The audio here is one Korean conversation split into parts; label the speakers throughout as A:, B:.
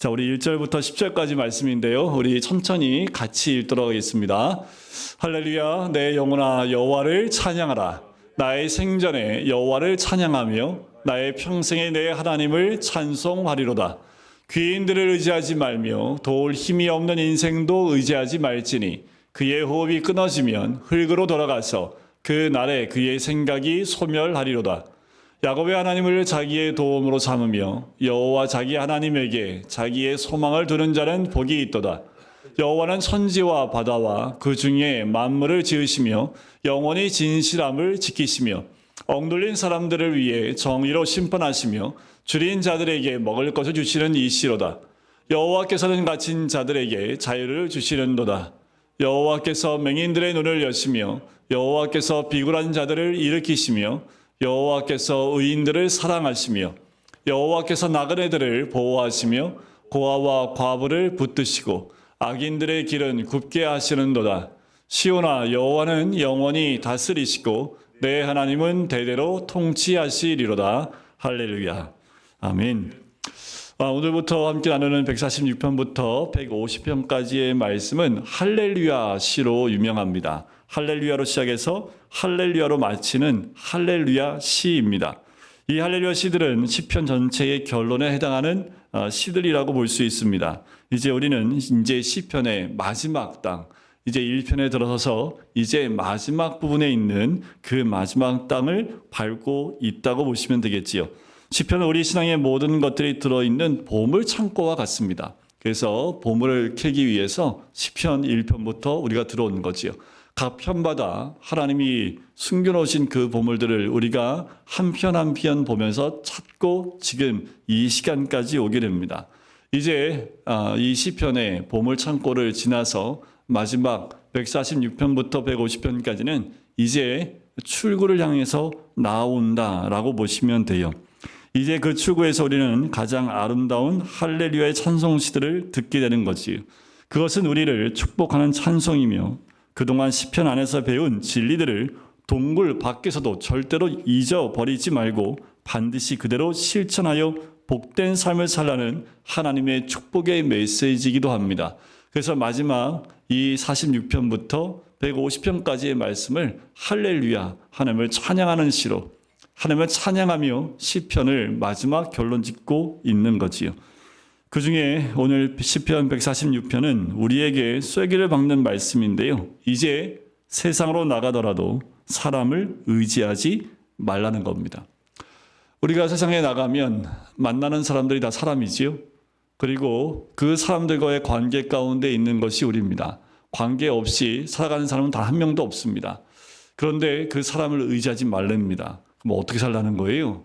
A: 자, 우리 1절부터 10절까지 말씀인데요. 우리 천천히 같이 읽도록 하겠습니다. 할렐루야, 내 영혼아 여호와를 찬양하라. 나의 생전에 여호와를 찬양하며 나의 평생에 내 하나님을 찬송하리로다. 귀인들을 의지하지 말며 도울 힘이 없는 인생도 의지하지 말지니 그의 호흡이 끊어지면 흙으로 돌아가서 그 날에 그의 생각이 소멸하리로다. 야곱의 하나님을 자기의 도움으로 삼으며 여호와 자기 하나님에게 자기의 소망을 두는 자는 복이 있도다. 여호와는 천지와 바다와 그 중에 만물을 지으시며 영원히 진실함을 지키시며 억눌린 사람들을 위해 정의로 심판하시며 줄인 자들에게 먹을 것을 주시는 이시로다. 여호와께서는 갇힌 자들에게 자유를 주시는도다. 여호와께서 맹인들의 눈을 여시며 여호와께서 비굴한 자들을 일으키시며 여호와께서 의인들을 사랑하시며 여호와께서 나그네들을 보호하시며 고아와 과부를 붙드시고 악인들의 길은 굽게 하시는도다. 시온아, 여호와는 영원히 다스리시고 내 하나님은 대대로 통치하시리로다. 할렐루야. 아멘. 오늘부터 함께 나누는 146편부터 150편까지의 말씀은 할렐루야 시로 유명합니다. 할렐루야로 시작해서 할렐루야로 마치는 할렐루야 시입니다. 이 할렐루야 시들은 시편 전체의 결론에 해당하는 시들이라고 볼 수 있습니다. 이제 우리는 이제 시편의 마지막 땅, 이제 1편에 들어서서 이제 마지막 부분에 있는 그 마지막 땅을 밟고 있다고 보시면 되겠지요. 시편은 우리 신앙의 모든 것들이 들어있는 보물 창고와 같습니다. 그래서 보물을 캐기 위해서 시편 1편부터 우리가 들어온 거지요. 각 편마다 하나님이 숨겨놓으신 그 보물들을 우리가 한 편 한 편 보면서 찾고 지금 이 시간까지 오게 됩니다. 이제 이 시편의 보물 창고를 지나서 마지막 146편부터 150편까지는 이제 출구를 향해서 나온다라고 보시면 돼요. 이제 그 출구에서 우리는 가장 아름다운 할렐루야의 찬송시들을 듣게 되는 거지요. 그것은 우리를 축복하는 찬송이며 그동안 시편 안에서 배운 진리들을 동굴 밖에서도 절대로 잊어버리지 말고 반드시 그대로 실천하여 복된 삶을 살라는 하나님의 축복의 메시지이기도 합니다. 그래서 마지막 이 46편부터 150편까지의 말씀을 할렐루야, 하나님을 찬양하는 시로, 하나님을 찬양하며 시편을 마지막 결론 짓고 있는 거지요. 그 중에 오늘 시편 146편은 우리에게 쐐기를 박는 말씀인데요. 이제 세상으로 나가더라도 사람을 의지하지 말라는 겁니다. 우리가 세상에 나가면 만나는 사람들이 다 사람이지요. 그리고 그 사람들과의 관계 가운데 있는 것이 우리입니다. 관계 없이 살아가는 사람은 단 한 명도 없습니다. 그런데 그 사람을 의지하지 말랍니다. 그럼 어떻게 살라는 거예요?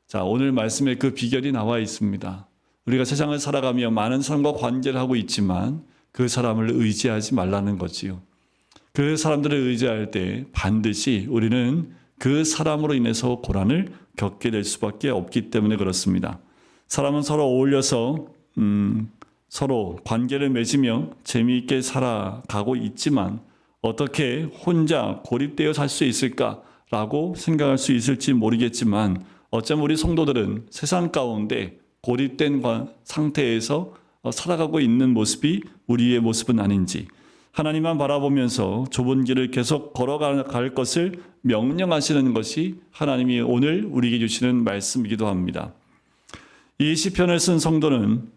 A: 자, 오늘 말씀에 그 비결이 나와 있습니다. 우리가 세상을 살아가며 많은 사람과 관계를 하고 있지만 그 사람을 의지하지 말라는 거지요. 그 사람들을 의지할 때 반드시 우리는 그 사람으로 인해서 고난을 겪게 될 수밖에 없기 때문에 그렇습니다. 사람은 서로 어울려서 서로 관계를 맺으며 재미있게 살아가고 있지만 어떻게 혼자 고립되어 살 수 있을까라고 생각할 수 있을지 모르겠지만 어쩌면 우리 성도들은 세상 가운데 고립된 상태에서 살아가고 있는 모습이 우리의 모습은 아닌지, 하나님만 바라보면서 좁은 길을 계속 걸어갈 것을 명령하시는 것이 하나님이 오늘 우리에게 주시는 말씀이기도 합니다. 이 시편을 쓴 성도는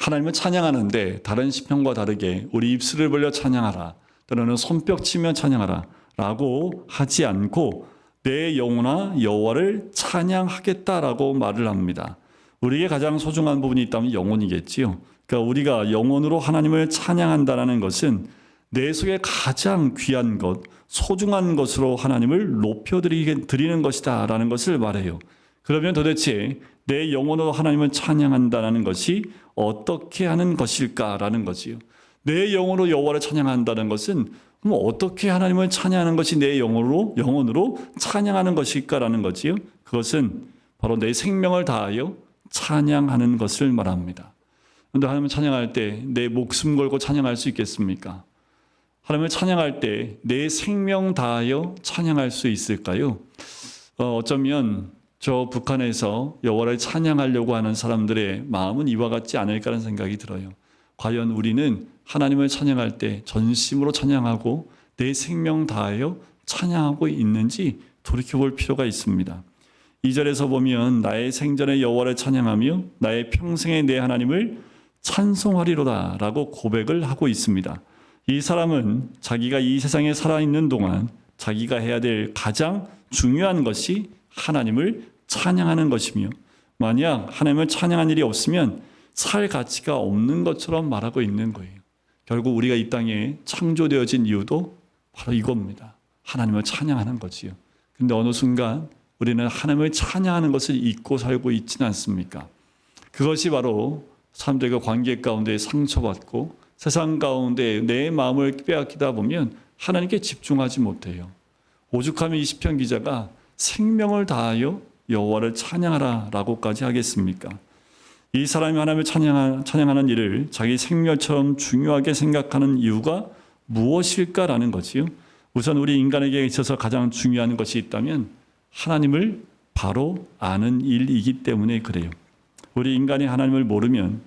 A: 하나님을 찬양하는데 다른 시편과 다르게 우리 입술을 벌려 찬양하라, 또는 손뼉 치며 찬양하라 라고 하지 않고 내 영혼아 여호와를 찬양하겠다라고 말을 합니다. 우리에게 가장 소중한 부분이 있다면 영혼이겠지요. 그러니까 우리가 영혼으로 하나님을 찬양한다는 것은 내 속에 가장 귀한 것, 소중한 것으로 하나님을 높여드리는 것이다 라는 것을 말해요. 그러면 도대체 내 영혼으로 하나님을 찬양한다는 것이 어떻게 하는 것일까라는 거지요. 내 영혼으로 여호와를 찬양한다는 것은 그럼 어떻게 하나님을 찬양하는 것이 내 영혼으로 찬양하는 것일까라는 거지요. 그것은 바로 내 생명을 다하여 찬양하는 것을 말합니다. 그런데 하나님을 찬양할 때 내 목숨 걸고 찬양할 수 있겠습니까? 하나님을 찬양할 때 내 생명 다하여 찬양할 수 있을까요? 어쩌면 저 북한에서 여호와를 찬양하려고 하는 사람들의 마음은 이와 같지 않을까라는 생각이 들어요. 과연 우리는 하나님을 찬양할 때 전심으로 찬양하고 내 생명 다하여 찬양하고 있는지 돌이켜볼 필요가 있습니다. 2절에서 보면 나의 생전에 여호와를 찬양하며 나의 평생에 내 하나님을 찬송하리로다 라고 고백을 하고 있습니다. 이 사람은 자기가 이 세상에 살아있는 동안 자기가 해야 될 가장 중요한 것이 하나님을 찬양하는 것이며, 만약 하나님을 찬양한 일이 없으면 살 가치가 없는 것처럼 말하고 있는 거예요. 결국 우리가 이 땅에 창조되어진 이유도 바로 이겁니다. 하나님을 찬양하는 거지요. 근데 어느 순간 우리는 하나님을 찬양하는 것을 잊고 살고 있지는 않습니까? 그것이 바로 사람들과 관계 가운데 상처받고 세상 가운데 내 마음을 빼앗기다 보면 하나님께 집중하지 못해요. 오죽하면 이 시편 기자가 생명을 다하여 여호와를 찬양하라 라고까지 하겠습니까? 이 사람이 하나님을 찬양하는 일을 자기 생명처럼 중요하게 생각하는 이유가 무엇일까라는 거지요. 우선 우리 인간에게 있어서 가장 중요한 것이 있다면 하나님을 바로 아는 일이기 때문에 그래요. 우리 인간이 하나님을 모르면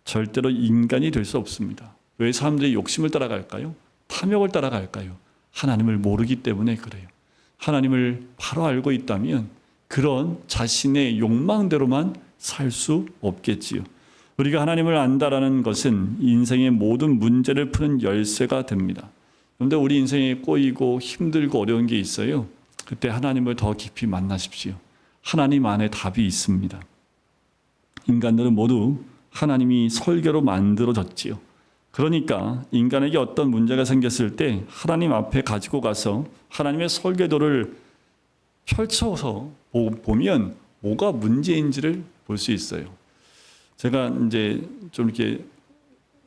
A: 절대로 인간이 될 수 없습니다. 왜 사람들이 욕심을 따라갈까요? 탐욕을 따라갈까요? 하나님을 모르기 때문에 그래요. 하나님을 바로 알고 있다면 그런 자신의 욕망대로만 살 수 없겠지요. 우리가 하나님을 안다라는 것은 인생의 모든 문제를 푸는 열쇠가 됩니다. 그런데 우리 인생에 꼬이고 힘들고 어려운 게 있어요. 그때 하나님을 더 깊이 만나십시오. 하나님 안에 답이 있습니다. 인간들은 모두 하나님이 설계로 만들어졌지요. 그러니까 인간에게 어떤 문제가 생겼을 때 하나님 앞에 가지고 가서 하나님의 설계도를 펼쳐서 보면 뭐가 문제인지를 볼 수 있어요. 제가 이제 좀 이렇게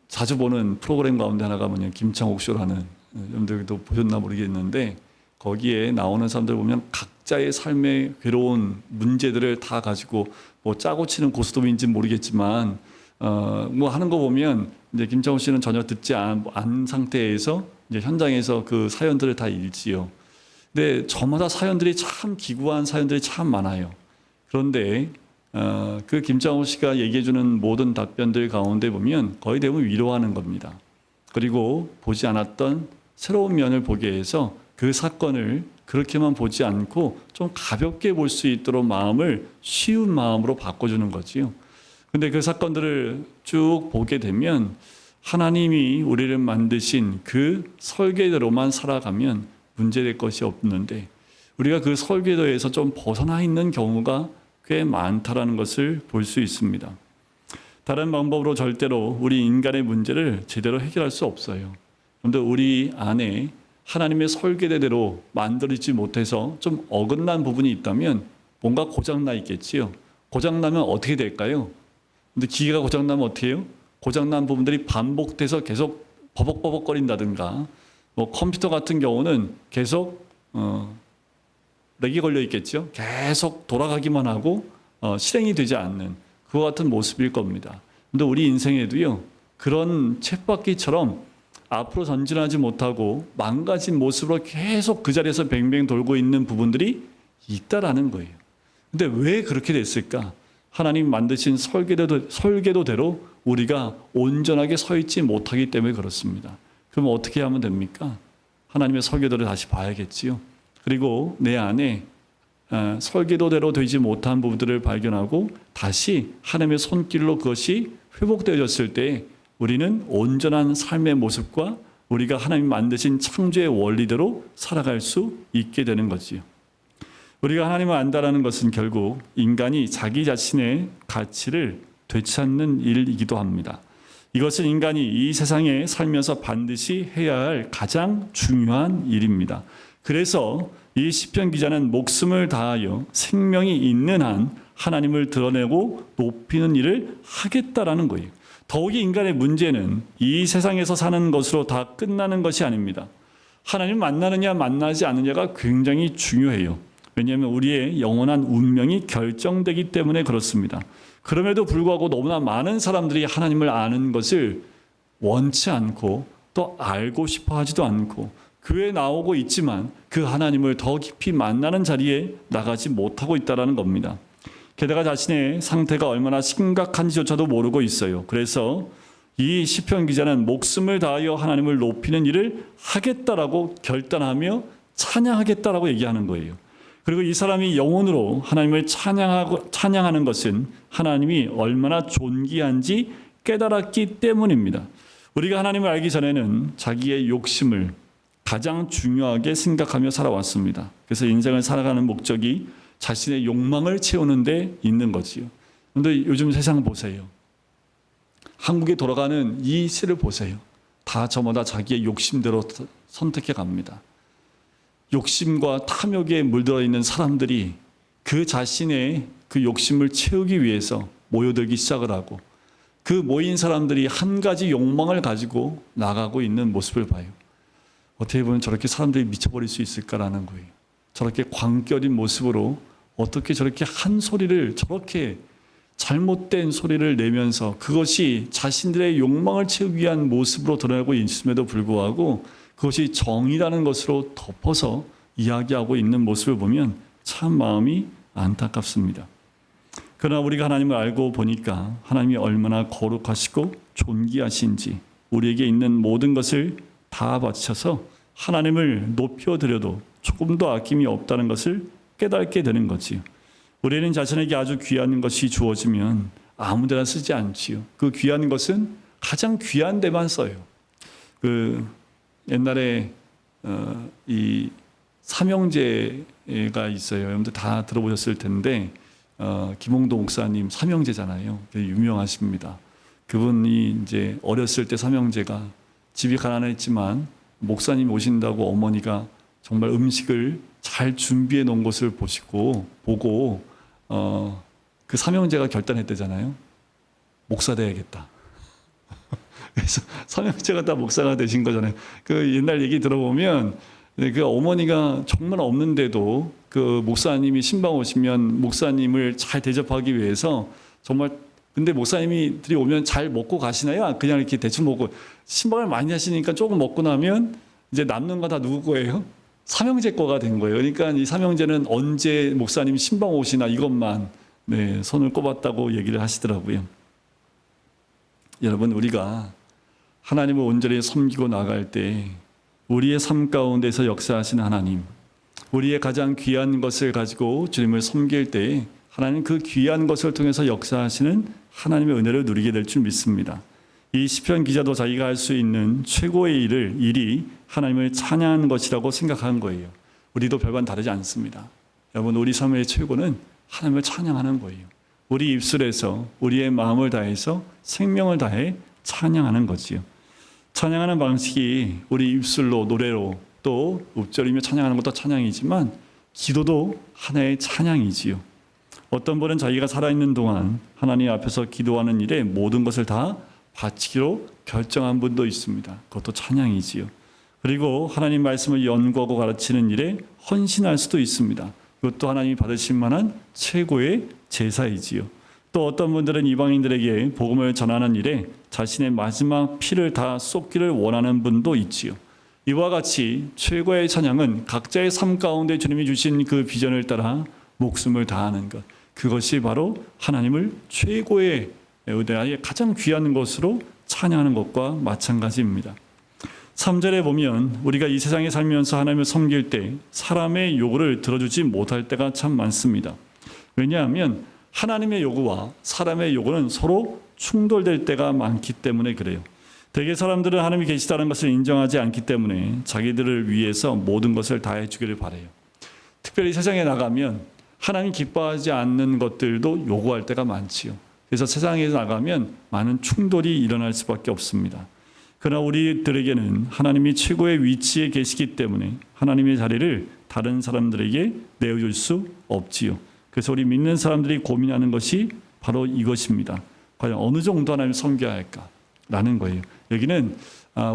A: 자주 보는 프로그램 가운데 하나가 김창옥 쇼라는, 여러분들도 보셨나 모르겠는데 거기에 나오는 사람들 보면 각자의 삶의 괴로운 문제들을 다 가지고 뭐 짜고 치는 고스톱인지 모르겠지만 뭐 하는 거 보면 이제 김창호 씨는 전혀 듣지 않은 상태에서 이제 현장에서 그 사연들을 다 읽지요. 근데 저마다 사연들이 참 기구한 사연들이 참 많아요. 그런데 그 김창호 씨가 얘기해주는 모든 답변들 가운데 보면 거의 대부분 위로하는 겁니다. 그리고 보지 않았던 새로운 면을 보게 해서 그 사건을 그렇게만 보지 않고 좀 가볍게 볼 수 있도록 마음을 쉬운 마음으로 바꿔주는 거지요. 근데 그 사건들을 쭉 보게 되면 하나님이 우리를 만드신 그 설계대로만 살아가면 문제될 것이 없는데 우리가 그 설계도에서 좀 벗어나 있는 경우가 꽤 많다라는 것을 볼 수 있습니다. 다른 방법으로 절대로 우리 인간의 문제를 제대로 해결할 수 없어요. 그런데 우리 안에 하나님의 설계대로 만들지 못해서 좀 어긋난 부분이 있다면 뭔가 고장나 있겠지요. 고장나면 어떻게 될까요? 근데 기계가 고장나면 어떻게 해요? 고장난 부분들이 반복돼서 계속 버벅버벅거린다든가, 뭐 컴퓨터 같은 경우는 계속 렉이 걸려 있겠죠. 계속 돌아가기만 하고 실행이 되지 않는 그와 같은 모습일 겁니다. 근데 우리 인생에도요, 그런 쳇바퀴처럼 앞으로 전진하지 못하고 망가진 모습으로 계속 그 자리에서 뱅뱅 돌고 있는 부분들이 있다라는 거예요. 근데 왜 그렇게 됐을까? 하나님 만드신 설계도대로 우리가 온전하게 서 있지 못하기 때문에 그렇습니다. 그럼 어떻게 하면 됩니까? 하나님의 설계도를 다시 봐야겠지요. 그리고 내 안에 설계도대로 되지 못한 부분들을 발견하고 다시 하나님의 손길로 그것이 회복되어졌을 때 우리는 온전한 삶의 모습과 우리가 하나님 만드신 창조의 원리대로 살아갈 수 있게 되는 거지요. 우리가 하나님을 안다라는 것은 결국 인간이 자기 자신의 가치를 되찾는 일이기도 합니다. 이것은 인간이 이 세상에 살면서 반드시 해야 할 가장 중요한 일입니다. 그래서 이 시편 기자는 목숨을 다하여 생명이 있는 한 하나님을 드러내고 높이는 일을 하겠다라는 거예요. 더욱이 인간의 문제는 이 세상에서 사는 것으로 다 끝나는 것이 아닙니다. 하나님 만나느냐 만나지 않느냐가 굉장히 중요해요. 왜냐하면 우리의 영원한 운명이 결정되기 때문에 그렇습니다. 그럼에도 불구하고 너무나 많은 사람들이 하나님을 아는 것을 원치 않고 또 알고 싶어 하지도 않고 교회에 나오고 있지만 그 하나님을 더 깊이 만나는 자리에 나가지 못하고 있다는 겁니다. 게다가 자신의 상태가 얼마나 심각한지조차도 모르고 있어요. 그래서 이 시편 기자는 목숨을 다하여 하나님을 높이는 일을 하겠다라고 결단하며 찬양하겠다라고 얘기하는 거예요. 그리고 이 사람이 영혼으로 하나님을 찬양하는 것은 하나님이 얼마나 존귀한지 깨달았기 때문입니다. 우리가 하나님을 알기 전에는 자기의 욕심을 가장 중요하게 생각하며 살아왔습니다. 그래서 인생을 살아가는 목적이 자신의 욕망을 채우는 데 있는 거지요. 그런데 요즘 세상 보세요. 한국에 돌아가는 이 시를 보세요. 다 저마다 자기의 욕심대로 선택해 갑니다. 욕심과 탐욕에 물들어 있는 사람들이 그 자신의 그 욕심을 채우기 위해서 모여들기 시작을 하고 그 모인 사람들이 한 가지 욕망을 가지고 나가고 있는 모습을 봐요. 어떻게 보면 저렇게 사람들이 미쳐버릴 수 있을까라는 거예요. 저렇게 광결인 모습으로 어떻게 저렇게 한 소리를 저렇게 잘못된 소리를 내면서 그것이 자신들의 욕망을 채우기 위한 모습으로 드러나고 있음에도 불구하고 그것이 정의라는 것으로 덮어서 이야기하고 있는 모습을 보면 참 마음이 안타깝습니다. 그러나 우리가 하나님을 알고 보니까 하나님이 얼마나 거룩하시고 존귀하신지 우리에게 있는 모든 것을 다 바쳐서 하나님을 높여드려도 조금도 아낌이 없다는 것을 깨닫게 되는 거지요. 우리는 자신에게 아주 귀한 것이 주어지면 아무 데나 쓰지 않지요. 그 귀한 것은 가장 귀한 데만 써요. 그 옛날에 이 삼형제가 있어요. 여러분들 다 들어보셨을 텐데 김홍도 목사님 삼형제잖아요. 유명하십니다. 그분이 이제 어렸을 때 삼형제가 집이 가난했지만 목사님 오신다고 어머니가 정말 음식을 잘 준비해 놓은 것을 보고 그 삼형제가 결단했대잖아요. 목사 돼야겠다. 그래서 삼형제가 다 목사가 되신 거잖아요. 그 옛날 얘기 들어보면 그 어머니가 정말 없는데도 그 목사님이 신방 오시면 목사님을 잘 대접하기 위해서 정말 근데 목사님들이 오면 잘 먹고 가시나요? 그냥 이렇게 대충 먹고 신방을 많이 하시니까 조금 먹고 나면 이제 남는 거 다 누구 거예요? 삼형제 거가 된 거예요. 그러니까 이 삼형제는 언제 목사님 신방 오시나 이것만 손을 꼽았다고 얘기를 하시더라고요. 여러분 우리가 하나님을 온전히 섬기고 나갈 때 우리의 삶 가운데서 역사하시는 하나님, 우리의 가장 귀한 것을 가지고 주님을 섬길 때 하나님 그 귀한 것을 통해서 역사하시는 하나님의 은혜를 누리게 될 줄 믿습니다. 이 시편 기자도 자기가 할 수 있는 최고의 일이 하나님을 찬양하는 것이라고 생각한 거예요. 우리도 별반 다르지 않습니다. 여러분 우리 삶의 최고는 하나님을 찬양하는 거예요. 우리 입술에서 우리의 마음을 다해서 생명을 다해 찬양하는 거지요. 찬양하는 방식이 우리 입술로 노래로 또 읊조리며 찬양하는 것도 찬양이지만 기도도 하나의 찬양이지요. 어떤 분은 자기가 살아있는 동안 하나님 앞에서 기도하는 일에 모든 것을 다 바치기로 결정한 분도 있습니다. 그것도 찬양이지요. 그리고 하나님 말씀을 연구하고 가르치는 일에 헌신할 수도 있습니다. 그것도 하나님이 받으실 만한 최고의 제사이지요. 또 어떤 분들은 이방인들에게 복음을 전하는 일에 자신의 마지막 피를 다 쏟기를 원하는 분도 있지요. 이와 같이 최고의 찬양은 각자의 삶 가운데 주님이 주신 그 비전을 따라 목숨을 다하는 것. 그것이 바로 하나님을 최고의 의대하에 가장 귀한 것으로 찬양하는 것과 마찬가지입니다. 3절에 보면 우리가 이 세상에 살면서 하나님을 섬길 때 사람의 요구를 들어주지 못할 때가 참 많습니다. 왜냐하면 하나님의 요구와 사람의 요구는 서로 충돌될 때가 많기 때문에 그래요. 대개 사람들은 하나님이 계시다는 것을 인정하지 않기 때문에 자기들을 위해서 모든 것을 다 해주기를 바라요. 특별히 세상에 나가면 하나님 기뻐하지 않는 것들도 요구할 때가 많지요. 그래서 세상에 나가면 많은 충돌이 일어날 수밖에 없습니다. 그러나 우리들에게는 하나님이 최고의 위치에 계시기 때문에 하나님의 자리를 다른 사람들에게 내어줄 수 없지요. 그래서 우리 믿는 사람들이 고민하는 것이 바로 이것입니다. 과연 어느 정도 하나님을 섬겨야 할까라는 거예요. 여기는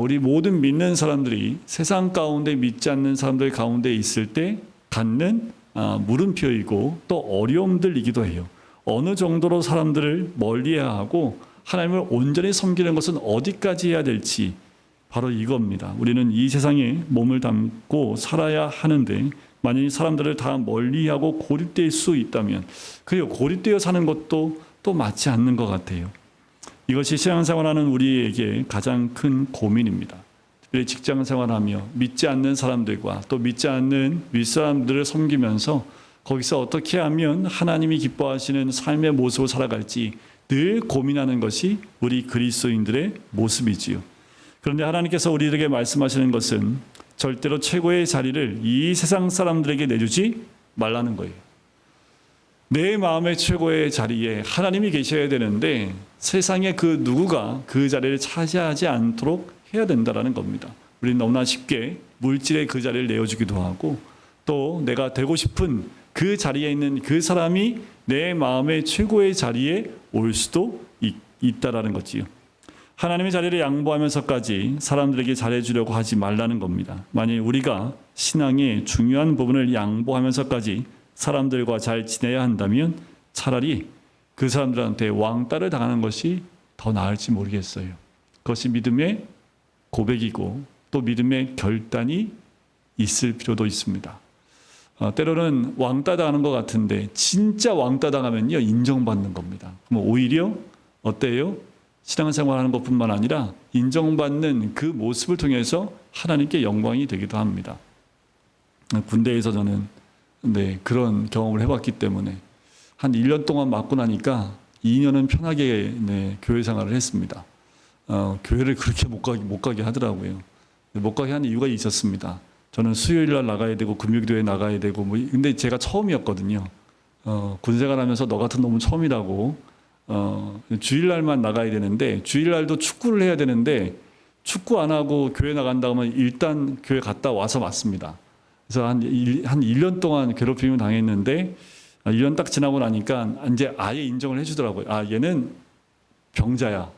A: 우리 모든 믿는 사람들이 세상 가운데 믿지 않는 사람들 가운데 있을 때 갖는 물음표이고 또 어려움들이기도 해요. 어느 정도로 사람들을 멀리해야 하고 하나님을 온전히 섬기는 것은 어디까지 해야 될지 바로 이겁니다. 우리는 이 세상에 몸을 담고 살아야 하는데 만약에 사람들을 다 멀리하고 고립될 수 있다면 그리고 고립되어 사는 것도 또 맞지 않는 것 같아요. 이것이 신앙생활하는 우리에게 가장 큰 고민입니다. 특별히 직장생활하며 믿지 않는 사람들과 또 믿지 않는 윗사람들을 섬기면서 거기서 어떻게 하면 하나님이 기뻐하시는 삶의 모습을 살아갈지 늘 고민하는 것이 우리 그리스도인들의 모습이지요. 그런데 하나님께서 우리에게 말씀하시는 것은 절대로 최고의 자리를 이 세상 사람들에게 내주지 말라는 거예요. 내 마음의 최고의 자리에 하나님이 계셔야 되는데 세상의 그 누구가 그 자리를 차지하지 않도록 해야 된다는 겁니다. 우리는 너무나 쉽게 물질의 그 자리를 내어주기도 하고 또 내가 되고 싶은 그 자리에 있는 그 사람이 내 마음의 최고의 자리에 올 수도 있다라는 거지요. 하나님의 자리를 양보하면서까지 사람들에게 잘해주려고 하지 말라는 겁니다. 만약 우리가 신앙의 중요한 부분을 양보하면서까지 사람들과 잘 지내야 한다면 차라리 그 사람들한테 왕따를 당하는 것이 더 나을지 모르겠어요. 그것이 믿음의 고백이고 또 믿음의 결단이 있을 필요도 있습니다. 때로는 왕따 당하는 것 같은데 진짜 왕따 당하면요 인정받는 겁니다. 그럼 오히려 어때요? 신앙생활하는 것뿐만 아니라 인정받는 그 모습을 통해서 하나님께 영광이 되기도 합니다. 군대에서 저는 그런 경험을 해봤기 때문에 한 1년 동안 맞고 나니까 2년은 편하게 교회 생활을 했습니다. 교회를 그렇게 못 가게 하더라고요. 못 가게 한 이유가 있었습니다. 저는 수요일 날 나가야 되고 금요일에 나가야 되고 근데 제가 처음이었거든요. 군생활하면서 너 같은 놈은 처음이라고 주일날만 나가야 되는데 주일날도 축구를 해야 되는데 축구 안 하고 교회 나간다 하면 일단 교회 갔다 와서 맞습니다. 그래서 한 1년 동안 괴롭힘을 당했는데 1년 딱 지나고 나니까 이제 아예 인정을 해주더라고요. 아 얘는 병자야.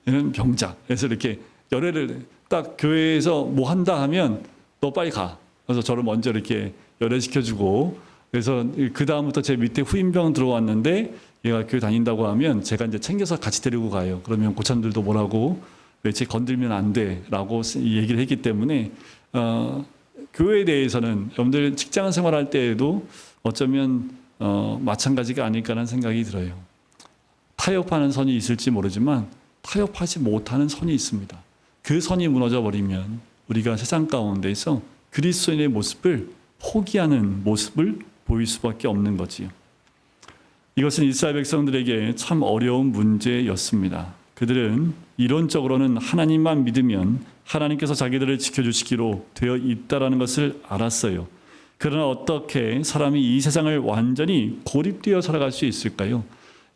A: 얘는 병자. 그래서 이렇게 열애를 딱 교회에서 뭐 한다 하면 너 빨리 가. 그래서 저를 먼저 이렇게 열애시켜주고 그래서 그 다음부터 제 밑에 후임병 들어왔는데 얘가 교회 다닌다고 하면 제가 이제 챙겨서 같이 데리고 가요. 그러면 고참들도 뭐라고 왜 쟤 건들면 안 돼라고 얘기를 했기 때문에 교회에 대해서는 여러분들 직장 생활할 때에도 어쩌면 마찬가지가 아닐까라는 생각이 들어요. 타협하는 선이 있을지 모르지만 타협하지 못하는 선이 있습니다. 그 선이 무너져 버리면 우리가 세상 가운데서 그리스도인의 모습을 포기하는 모습을 보일 수밖에 없는 거지요. 이것은 이스라엘 백성들에게 참 어려운 문제였습니다. 그들은 이론적으로는 하나님만 믿으면 하나님께서 자기들을 지켜주시기로 되어 있다는 것을 알았어요. 그러나 어떻게 사람이 이 세상을 완전히 고립되어 살아갈 수 있을까요?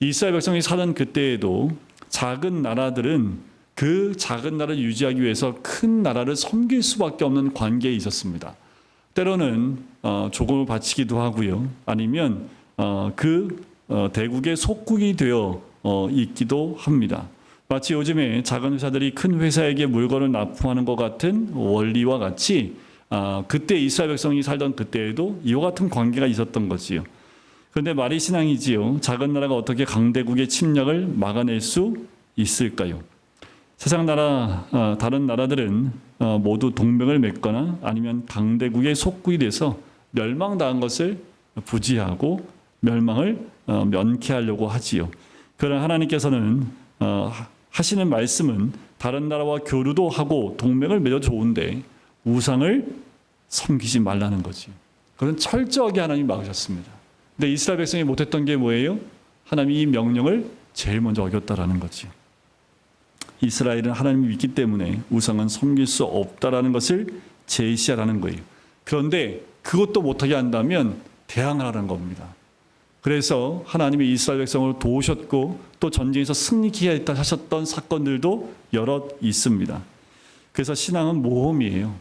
A: 이스라엘 백성이 사는 그때에도 작은 나라들은 그 작은 나라를 유지하기 위해서 큰 나라를 섬길 수밖에 없는 관계에 있었습니다. 때로는 조공을 바치기도 하고요. 아니면 대국의 속국이 되어 있기도 합니다. 마치 요즘에 작은 회사들이 큰 회사에게 물건을 납품하는 것 같은 원리와 같이 그때 이스라엘 백성이 살던 그때에도 이와 같은 관계가 있었던 거지요. 그런데 말이 신앙이지요. 작은 나라가 어떻게 강대국의 침략을 막아낼 수 있을까요? 세상 나라 다른 나라들은 모두 동맹을 맺거나 아니면 강대국의 속국이 돼서 멸망당한 것을 부지하고 멸망을 면케하려고 하지요. 그러나 하나님께서는 하시는 말씀은 다른 나라와 교류도 하고 동맹을 맺어 좋은데 우상을 섬기지 말라는 거지. 그건 철저하게 하나님이 막으셨습니다. 근데 이스라엘 백성이 못했던 게 뭐예요? 하나님이 이 명령을 제일 먼저 어겼다라는 거지. 이스라엘은 하나님을 믿기 때문에 우상은 섬길 수 없다라는 것을 제시하라는 거예요. 그런데 그것도 못하게 한다면 대항하라는 겁니다. 그래서 하나님이 이스라엘 백성을 도우셨고 또 전쟁에서 승리케 하셨던 사건들도 여럿 있습니다. 그래서 신앙은 모험이에요.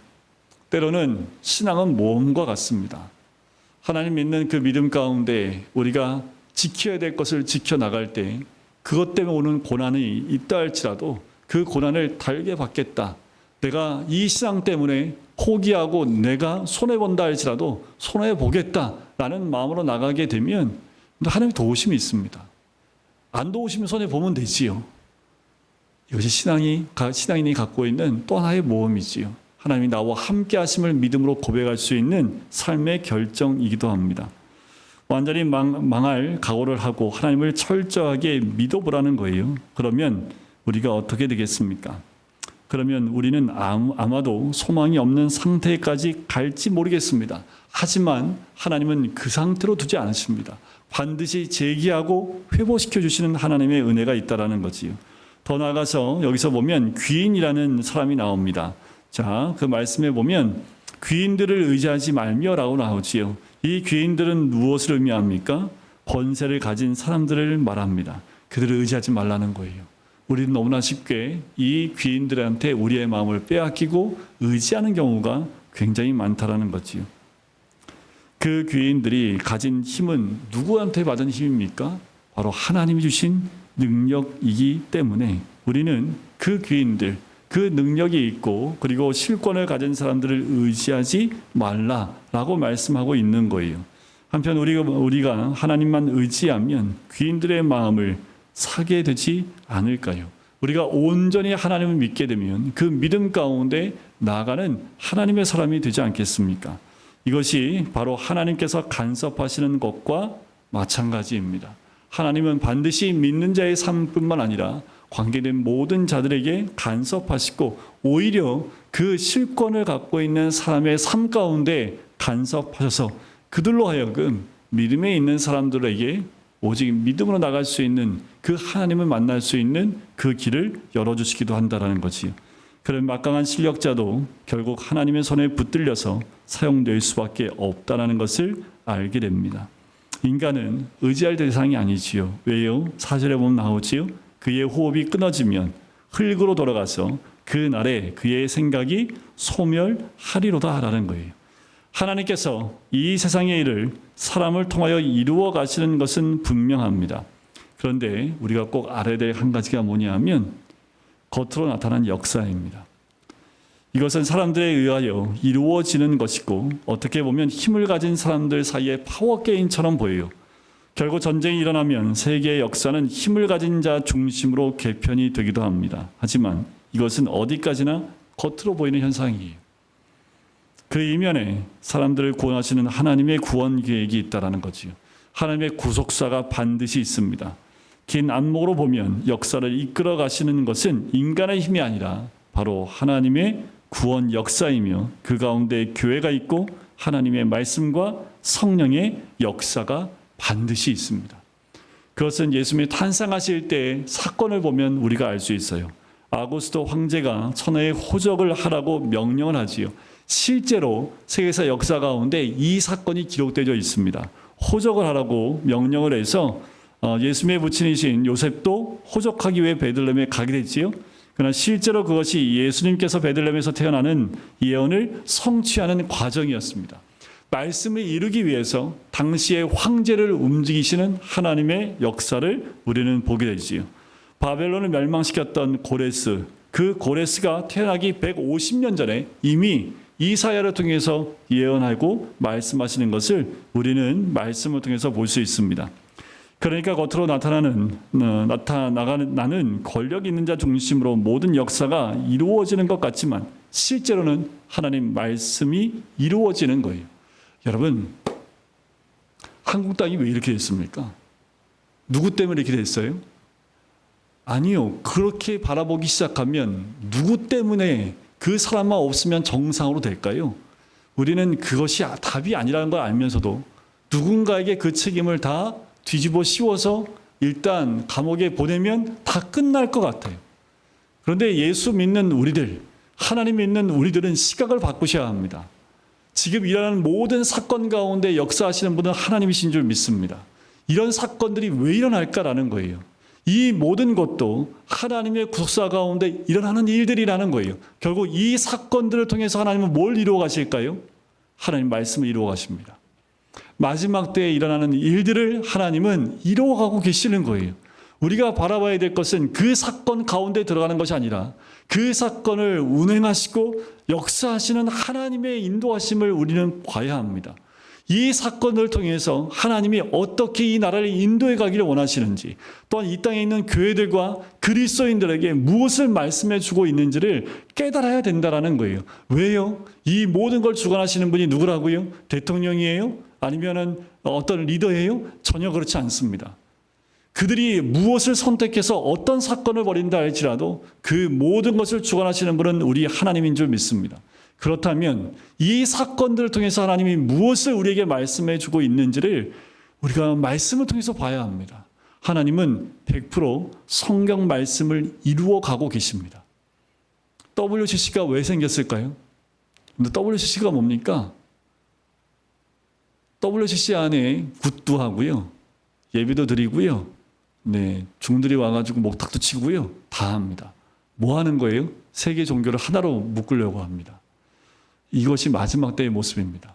A: 때로는 신앙은 모험과 같습니다. 하나님 믿는 그 믿음 가운데 우리가 지켜야 될 것을 지켜나갈 때 그것 때문에 오는 고난이 있다 할지라도 그 고난을 달게 받겠다. 내가 이 신앙 때문에 포기하고 내가 손해본다 할지라도 손해보겠다라는 마음으로 나가게 되면 하나님의 도우심이 있습니다. 안 도우시면 손해보면 되지요. 이것이 신앙인이 갖고 있는 또 하나의 모험이지요. 하나님이 나와 함께 하심을 믿음으로 고백할 수 있는 삶의 결정이기도 합니다. 완전히 망할 각오를 하고 하나님을 철저하게 믿어보라는 거예요. 그러면 우리가 어떻게 되겠습니까? 그러면 우리는 아마도 소망이 없는 상태까지 갈지 모르겠습니다. 하지만 하나님은 그 상태로 두지 않으십니다. 반드시 재기하고 회복시켜 주시는 하나님의 은혜가 있다라는 거지요. 더 나아가서 여기서 보면 귀인이라는 사람이 나옵니다. 자, 그 말씀에 보면 귀인들을 의지하지 말며라고 나오지요. 이 귀인들은 무엇을 의미합니까? 권세를 가진 사람들을 말합니다. 그들을 의지하지 말라는 거예요. 우리는 너무나 쉽게 이 귀인들한테 우리의 마음을 빼앗기고 의지하는 경우가 굉장히 많다라는 거지요. 그 귀인들이 가진 힘은 누구한테 받은 힘입니까? 바로 하나님이 주신 능력이기 때문에 우리는 그 귀인들, 그 능력이 있고 그리고 실권을 가진 사람들을 의지하지 말라라고 말씀하고 있는 거예요. 한편 우리가 하나님만 의지하면 귀인들의 마음을 사게 되지 않을까요? 우리가 온전히 하나님을 믿게 되면 그 믿음 가운데 나아가는 하나님의 사람이 되지 않겠습니까? 이것이 바로 하나님께서 간섭하시는 것과 마찬가지입니다. 하나님은 반드시 믿는 자의 삶뿐만 아니라 관계된 모든 자들에게 간섭하시고 오히려 그 실권을 갖고 있는 사람의 삶 가운데 간섭하셔서 그들로 하여금 믿음에 있는 사람들에게 오직 믿음으로 나갈 수 있는 그 하나님을 만날 수 있는 그 길을 열어주시기도 한다는 거지요. 그런 막강한 실력자도 결국 하나님의 손에 붙들려서 사용될 수밖에 없다는 것을 알게 됩니다. 인간은 의지할 대상이 아니지요. 왜요? 4절에 보면 나오지요. 그의 호흡이 끊어지면 흙으로 돌아가서 그날에 그의 생각이 소멸하리로다라는 거예요. 하나님께서 이 세상의 일을 사람을 통하여 이루어 가시는 것은 분명합니다. 그런데 우리가 꼭 알아야 될 한 가지가 뭐냐 하면 겉으로 나타난 역사입니다. 이것은 사람들에 의하여 이루어지는 것이고 어떻게 보면 힘을 가진 사람들 사이의 파워게임처럼 보여요. 결국 전쟁이 일어나면 세계의 역사는 힘을 가진 자 중심으로 개편이 되기도 합니다. 하지만 이것은 어디까지나 겉으로 보이는 현상이에요. 그 이면에 사람들을 구원하시는 하나님의 구원 계획이 있다는 거지요. 하나님의 구속사가 반드시 있습니다. 긴 안목으로 보면 역사를 이끌어 가시는 것은 인간의 힘이 아니라 바로 하나님의 구원 역사이며 그 가운데 교회가 있고 하나님의 말씀과 성령의 역사가 반드시 있습니다. 그것은 예수님이 탄생하실 때의 사건을 보면 우리가 알 수 있어요. 아구스도 황제가 천하의 호적을 하라고 명령을 하지요. 실제로 세계사 역사 가운데 이 사건이 기록되어 있습니다. 호적을 하라고 명령을 해서 예수님의 부친이신 요셉도 호적하기 위해 베들레헴에 가게 됐지요. 그러나 실제로 그것이 예수님께서 베들레헴에서 태어나는 예언을 성취하는 과정이었습니다. 말씀을 이루기 위해서 당시의 황제를 움직이시는 하나님의 역사를 우리는 보게 되지요. 바벨론을 멸망시켰던 고레스, 그 고레스가 태어나기 150년 전에 이미 이사야를 통해서 예언하고 말씀하시는 것을 우리는 말씀을 통해서 볼 수 있습니다. 그러니까 겉으로 나타나는 권력 있는 자 중심으로 모든 역사가 이루어지는 것 같지만 실제로는 하나님 말씀이 이루어지는 거예요. 여러분, 한국 땅이 왜 이렇게 됐습니까? 누구 때문에 이렇게 됐어요? 아니요. 그렇게 바라보기 시작하면 누구 때문에 그 사람만 없으면 정상으로 될까요? 우리는 그것이 답이 아니라는 걸 알면서도 누군가에게 그 책임을 다 뒤집어 씌워서 일단 감옥에 보내면 다 끝날 것 같아요. 그런데 예수 믿는 우리들, 하나님 믿는 우리들은 시각을 바꾸셔야 합니다. 지금 일어나는 모든 사건 가운데 역사하시는 분은 하나님이신 줄 믿습니다. 이런 사건들이 왜 일어날까라는 거예요. 이 모든 것도 하나님의 구속사 가운데 일어나는 일들이라는 거예요. 결국 이 사건들을 통해서 하나님은 뭘 이루어 가실까요? 하나님 말씀을 이루어 가십니다. 마지막 때에 일어나는 일들을 하나님은 이루어가고 계시는 거예요. 우리가 바라봐야 될 것은 그 사건 가운데 들어가는 것이 아니라 그 사건을 운행하시고 역사하시는 하나님의 인도하심을 우리는 봐야 합니다. 이 사건을 통해서 하나님이 어떻게 이 나라를 인도해 가기를 원하시는지, 또한 이 땅에 있는 교회들과 그리스도인들에게 무엇을 말씀해 주고 있는지를 깨달아야 된다라는 거예요. 왜요? 이 모든 걸 주관하시는 분이 누구라고요? 대통령이에요? 아니면은 어떤 리더예요? 전혀 그렇지 않습니다. 그들이 무엇을 선택해서 어떤 사건을 벌인다 할지라도 그 모든 것을 주관하시는 분은 우리 하나님인 줄 믿습니다. 그렇다면 이 사건들을 통해서 하나님이 무엇을 우리에게 말씀해 주고 있는지를 우리가 말씀을 통해서 봐야 합니다. 하나님은 100% 성경 말씀을 이루어 가고 계십니다. WCC가 왜 생겼을까요? 근데 WCC가 뭡니까? WCC 안에 굿도 하고요. 예배도 드리고요. 네, 중들이 와가지고 목탁도 치고요. 다 합니다. 뭐 하는 거예요? 세계 종교를 하나로 묶으려고 합니다. 이것이 마지막 때의 모습입니다.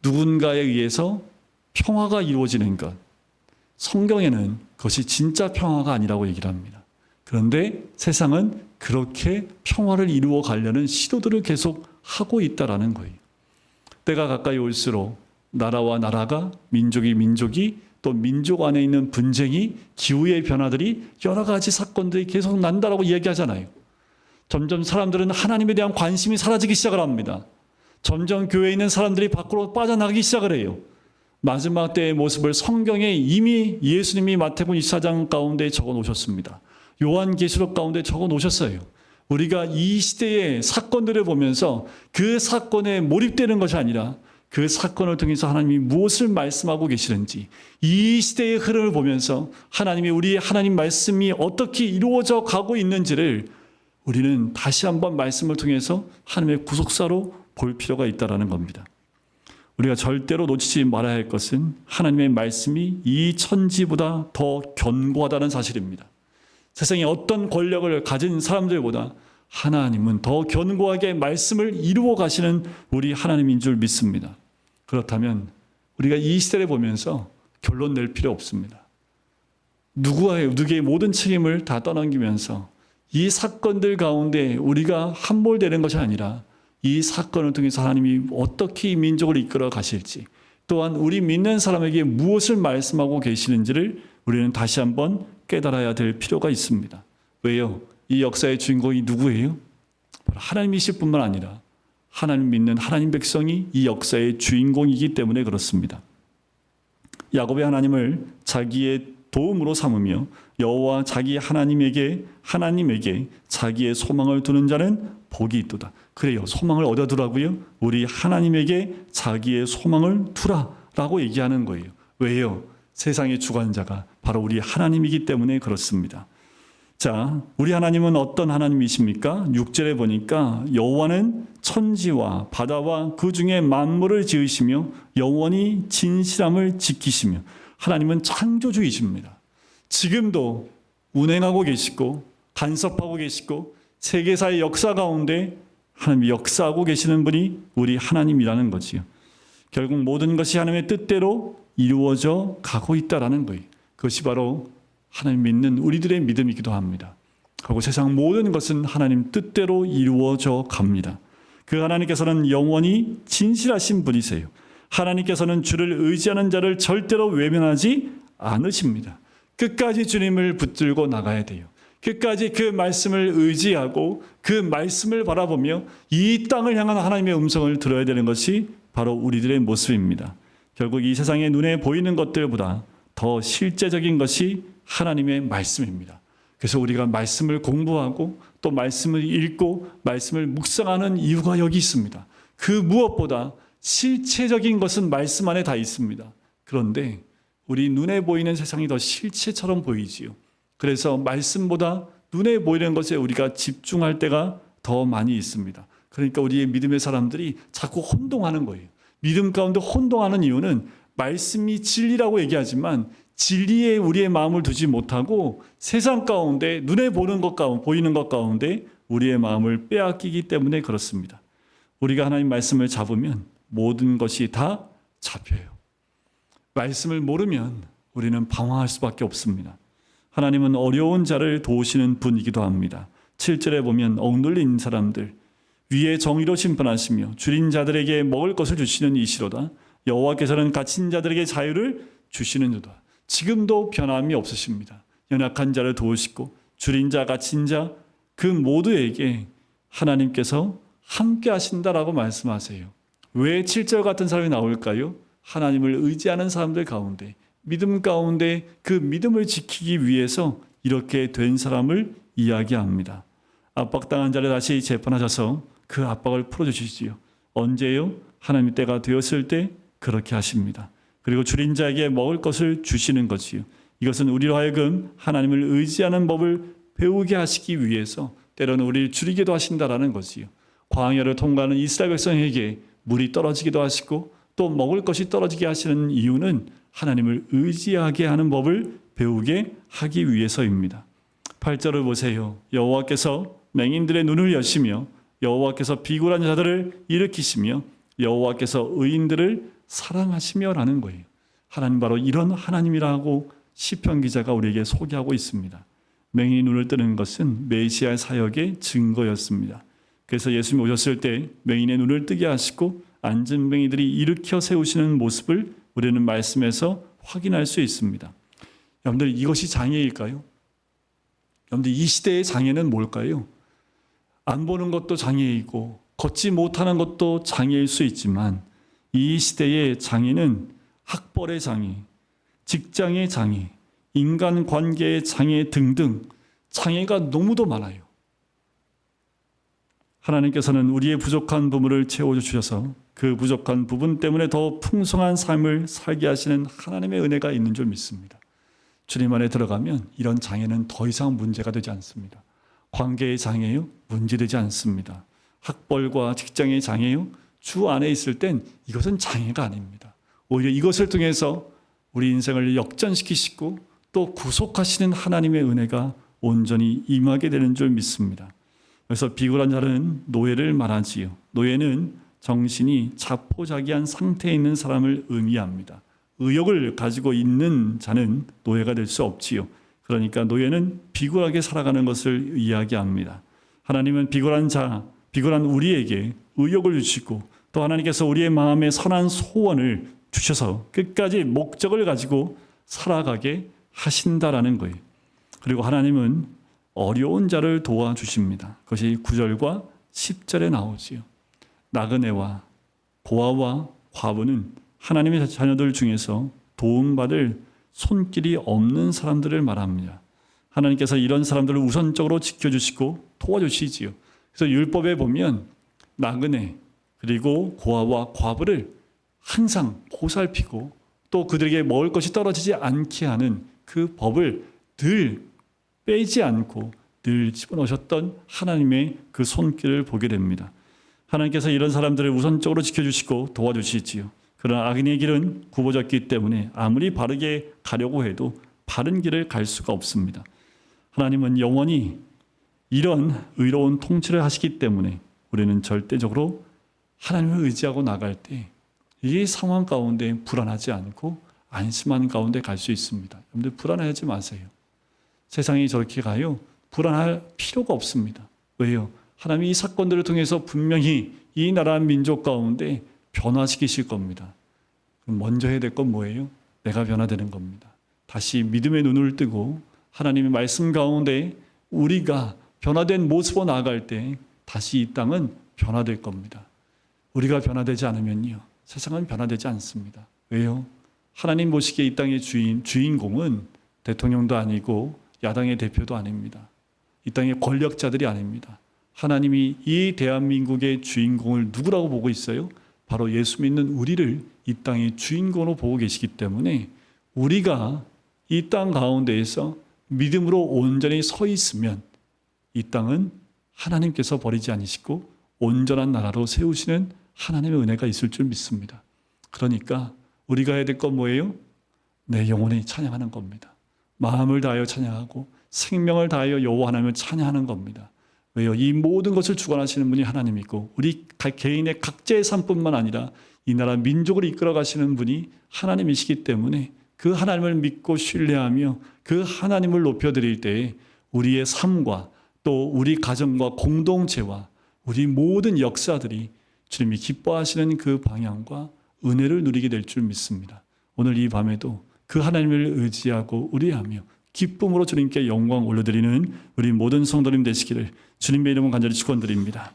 A: 누군가에 의해서 평화가 이루어지는 것. 성경에는 그것이 진짜 평화가 아니라고 얘기를 합니다. 그런데 세상은 그렇게 평화를 이루어 가려는 시도들을 계속 하고 있다라는 거예요. 때가 가까이 올수록 나라와 나라가, 민족이 또 민족 안에 있는 분쟁이, 기후의 변화들이 여러 가지 사건들이 계속 난다라고 이야기하잖아요. 점점 사람들은 하나님에 대한 관심이 사라지기 시작을 합니다. 점점 교회에 있는 사람들이 밖으로 빠져나가기 시작을 해요. 마지막 때의 모습을 성경에 이미 예수님이 마태복음 24장 가운데 적어 놓으셨습니다. 요한계시록 가운데 적어 놓으셨어요. 우리가 이 시대의 사건들을 보면서 그 사건에 몰입되는 것이 아니라 그 사건을 통해서 하나님이 무엇을 말씀하고 계시는지, 이 시대의 흐름을 보면서 하나님이 우리 하나님 말씀이 어떻게 이루어져 가고 있는지를 우리는 다시 한번 말씀을 통해서 하나님의 구속사로 볼 필요가 있다는 겁니다. 우리가 절대로 놓치지 말아야 할 것은 하나님의 말씀이 이 천지보다 더 견고하다는 사실입니다. 세상에 어떤 권력을 가진 사람들보다 하나님은 더 견고하게 말씀을 이루어 가시는 우리 하나님인 줄 믿습니다. 그렇다면 우리가 이 시대를 보면서 결론 낼 필요 없습니다. 누구의 모든 책임을 다 떠넘기면서 이 사건들 가운데 우리가 함몰되는 것이 아니라 이 사건을 통해서 하나님이 어떻게 이 민족을 이끌어 가실지, 또한 우리 믿는 사람에게 무엇을 말씀하고 계시는지를 우리는 다시 한번 깨달아야 될 필요가 있습니다. 왜요? 이 역사의 주인공이 누구예요? 바로 하나님이실 뿐만 아니라 하나님 믿는 하나님 백성이 이 역사의 주인공이기 때문에 그렇습니다. 야곱의 하나님을 자기의 도움으로 삼으며 여호와 자기 하나님에게 자기의 소망을 두는 자는 복이 있도다. 그래요. 소망을 어디다 두라고요? 우리 하나님에게 자기의 소망을 두라라고 얘기하는 거예요. 왜요? 세상의 주관자가 바로 우리 하나님이기 때문에 그렇습니다. 자, 우리 하나님은 어떤 하나님이십니까? 6절에 보니까 여호와는 천지와 바다와 그 중에 만물을 지으시며 영원히 진실함을 지키시며, 하나님은 창조주이십니다. 지금도 운행하고 계시고 간섭하고 계시고 세계사의 역사 가운데 하나님이 역사하고 계시는 분이 우리 하나님이라는 거지요. 결국 모든 것이 하나님의 뜻대로 이루어져 가고 있다라는 거예요. 그것이 바로 하나님 믿는 우리들의 믿음이기도 합니다. 그리고 세상 모든 것은 하나님 뜻대로 이루어져 갑니다. 그 하나님께서는 영원히 진실하신 분이세요. 하나님께서는 주를 의지하는 자를 절대로 외면하지 않으십니다. 끝까지 주님을 붙들고 나가야 돼요. 끝까지 그 말씀을 의지하고 그 말씀을 바라보며 이 땅을 향한 하나님의 음성을 들어야 되는 것이 바로 우리들의 모습입니다. 결국 이 세상의 눈에 보이는 것들보다 더 실제적인 것이 하나님의 말씀입니다. 그래서 우리가 말씀을 공부하고 또 말씀을 읽고 말씀을 묵상하는 이유가 여기 있습니다. 그 무엇보다 실체적인 것은 말씀 안에 다 있습니다. 그런데 우리 눈에 보이는 세상이 더 실체처럼 보이지요. 그래서 말씀보다 눈에 보이는 것에 우리가 집중할 때가 더 많이 있습니다. 그러니까 우리의 믿음의 사람들이 자꾸 혼동하는 거예요. 믿음 가운데 혼동하는 이유는 말씀이 진리라고 얘기하지만 진리에 우리의 마음을 두지 못하고 세상 가운데 눈에 보이는 것 가운데 우리의 마음을 빼앗기기 때문에 그렇습니다. 우리가 하나님 말씀을 잡으면 모든 것이 다 잡혀요. 말씀을 모르면 우리는 방황할 수밖에 없습니다. 하나님은 어려운 자를 도우시는 분이기도 합니다. 7절에 보면 억눌린 사람들 위에 정의로 심판하시며 줄인 자들에게 먹을 것을 주시는 이시로다. 여호와께서는 갇힌 자들에게 자유를 주시는 도다. 지금도 변함이 없으십니다. 연약한 자를 도우시고 줄인 자, 갇힌 자 그 모두에게 하나님께서 함께 하신다라고 말씀하세요. 왜 7절 같은 사람이 나올까요? 하나님을 의지하는 사람들 가운데, 믿음 가운데 그 믿음을 지키기 위해서 이렇게 된 사람을 이야기합니다. 압박당한 자를 다시 재판하셔서 그 압박을 풀어주시지요. 언제요? 하나님 때가 되었을 때 그렇게 하십니다. 그리고 줄인 자에게 먹을 것을 주시는 것이요. 이것은 우리로 하여금 하나님을 의지하는 법을 배우게 하시기 위해서 때로는 우리를 줄이기도 하신다라는 것이요. 광야를 통과하는 이스라엘 백성에게 물이 떨어지기도 하시고 또 먹을 것이 떨어지게 하시는 이유는 하나님을 의지하게 하는 법을 배우게 하기 위해서입니다. 8절을 보세요. 여호와께서 맹인들의 눈을 여시며 여호와께서 비굴한 자들을 일으키시며 여호와께서 의인들을 사랑하시며라는 거예요. 하나님 바로 이런 하나님이라고 시편 기자가 우리에게 소개하고 있습니다. 맹인이 눈을 뜨는 것은 메시아의 사역의 증거였습니다. 그래서 예수님이 오셨을 때 맹인의 눈을 뜨게 하시고 앉은 맹인들이 일으켜 세우시는 모습을 우리는 말씀에서 확인할 수 있습니다. 여러분들 이것이 장애일까요? 여러분들 이 시대의 장애는 뭘까요? 안 보는 것도 장애이고 걷지 못하는 것도 장애일 수 있지만 이 시대의 장애는 학벌의 장애, 직장의 장애, 인간관계의 장애 등등 장애가 너무도 많아요. 하나님께서는 우리의 부족한 부분을 채워주셔서 그 부족한 부분 때문에 더 풍성한 삶을 살게 하시는 하나님의 은혜가 있는 줄 믿습니다. 주님 안에 들어가면 이런 장애는 더 이상 문제가 되지 않습니다. 관계의 장애요? 문제되지 않습니다. 학벌과 직장의 장애요? 주 안에 있을 땐 이것은 장애가 아닙니다. 오히려 이것을 통해서 우리 인생을 역전시키시고 또 구속하시는 하나님의 은혜가 온전히 임하게 되는 줄 믿습니다. 그래서 비굴한 자는 노예를 말하지요. 노예는 정신이 자포자기한 상태에 있는 사람을 의미합니다. 의욕을 가지고 있는 자는 노예가 될 수 없지요. 그러니까 노예는 비굴하게 살아가는 것을 이야기합니다. 하나님은 비굴한 자, 비굴한 우리에게 의욕을 주시고 또 하나님께서 우리의 마음에 선한 소원을 주셔서 끝까지 목적을 가지고 살아가게 하신다라는 거예요. 그리고 하나님은 어려운 자를 도와주십니다. 그것이 9절과 10절에 나오지요. 나그네와 고아와 과부는 하나님의 자녀들 중에서 도움받을 손길이 없는 사람들을 말합니다. 하나님께서 이런 사람들을 우선적으로 지켜주시고 도와주시지요. 그래서 율법에 보면 나그네 그리고 고아와 과부를 항상 보살피고 또 그들에게 먹을 것이 떨어지지 않게 하는 그 법을 늘 빼지 않고 늘 집어넣으셨던 하나님의 그 손길을 보게 됩니다. 하나님께서 이런 사람들을 우선적으로 지켜주시고 도와주시지요. 그러나 악인의 길은 굽어졌기 때문에 아무리 바르게 가려고 해도 바른 길을 갈 수가 없습니다. 하나님은 영원히 이런 의로운 통치를 하시기 때문에 우리는 절대적으로 하나님을 의지하고 나갈 때 이 상황 가운데 불안하지 않고 안심한 가운데 갈 수 있습니다. 여러분들 불안해하지 마세요. 세상이 저렇게 가요. 불안할 필요가 없습니다. 왜요? 하나님이 이 사건들을 통해서 분명히 이 나라 민족 가운데 변화시키실 겁니다. 그럼 먼저 해야 될 건 뭐예요? 내가 변화되는 겁니다. 다시 믿음의 눈을 뜨고 하나님의 말씀 가운데 우리가 변화된 모습으로 나아갈 때 다시 이 땅은 변화될 겁니다. 우리가 변화되지 않으면요. 세상은 변화되지 않습니다. 왜요? 하나님 보시기에 이 땅의 주인공은 대통령도 아니고 야당의 대표도 아닙니다. 이 땅의 권력자들이 아닙니다. 하나님이 이 대한민국의 주인공을 누구라고 보고 있어요? 바로 예수 믿는 우리를 이 땅의 주인공으로 보고 계시기 때문에 우리가 이 땅 가운데에서 믿음으로 온전히 서 있으면 이 땅은 하나님께서 버리지 않으시고 온전한 나라로 세우시는 하나님의 은혜가 있을 줄 믿습니다. 그러니까 우리가 해야 될 건 뭐예요? 내 영혼이 찬양하는 겁니다. 마음을 다하여 찬양하고 생명을 다하여 여호와 하나님을 찬양하는 겁니다. 왜요? 이 모든 것을 주관하시는 분이 하나님이고 우리 개인의 각자의 삶뿐만 아니라 이 나라 민족을 이끌어 가시는 분이 하나님이시기 때문에 그 하나님을 믿고 신뢰하며 그 하나님을 높여드릴 때에 우리의 삶과 또 우리 가정과 공동체와 우리 모든 역사들이 주님이 기뻐하시는 그 방향과 은혜를 누리게 될 줄 믿습니다. 오늘 이 밤에도 그 하나님을 의지하고 의뢰하며 기쁨으로 주님께 영광 올려드리는 우리 모든 성도님 되시기를 주님의 이름으로 간절히 축원드립니다.